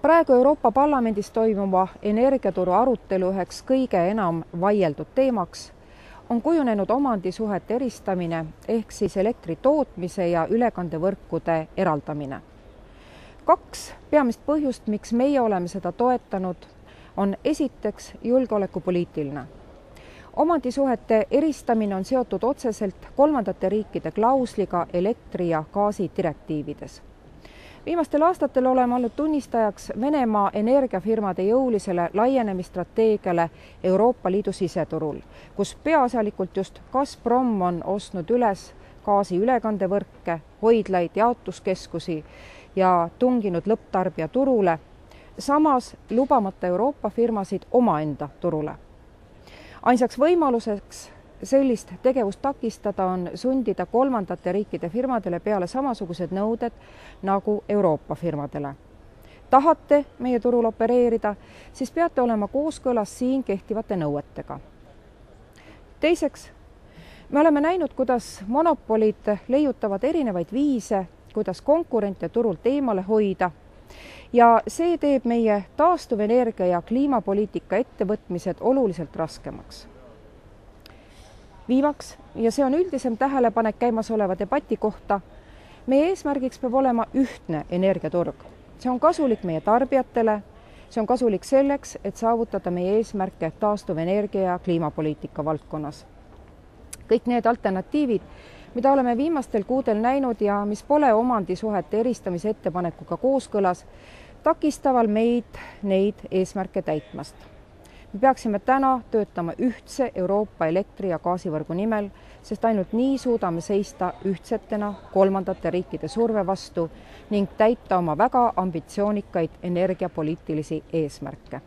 Praegu Euroopa Parlamendis toimuva energiaturu arutelu üheks kõige enam vaieldud teemaks on kujunenud omandisuhete eristamine ehk siis elektri tootmise ja ülekandevõrkude eraldamine. Kaks peamist põhjust, miks meie oleme seda toetanud, on esiteks julgeolekupoliitiline. Omandisuhete eristamine on seotud otseselt kolmandate riikide klausliga elektri- ja gaasidirektiivides. Viimastel aastatel oleme olnud tunnistajaks Venemaa energiafirmade jõulisele laienemisstrateegiale Euroopa Liidu siseturul, kus peaasjalikult just Gazprom on ostnud üles gaasi ülekandevõrke, hoidlaid, jaotuskeskusi ja tunginud lõpptarbija turule, samas lubamata Euroopa firmasid omaenda turule. Ainsaks võimaluseks sellist tegevust takistada on sundida kolmandate riikide firmadele peale samasugused nõuded nagu Euroopa firmadele. Tahate meie turul opereerida, siis peate olema kooskõlas siin kehtivate nõuetega. Teiseks, me oleme näinud, kuidas monopolid leiutavad erinevaid viise, kuidas konkurente turult eemale hoida ja see teeb meie taastuvenergia ja kliimapoliitika ettevõtmised oluliselt raskemaks. Viimaks, ja see on üldisem tähelepanek käimasoleva debati kohta, meie eesmärgiks peab olema ühtne energiaturg. See on kasulik meie tarbijatele, see on kasulik selleks, et saavutada meie eesmärke taastuvenergia ja kliimapoliitika valdkonnas. Kõik need alternatiivid, mida oleme viimastel kuudel näinud ja mis pole omandisuhete eristamise ettepanekuga kooskõlas, takistaval meid neid eesmärke täitmast. Me peaksime täna töötama ühtse Euroopa elektri- ja gaasivõrgu nimel, sest ainult nii suudame seista ühtsetena kolmandate riikide surve vastu ning täita oma väga ambitsioonikaid energiapoliitilisi eesmärke.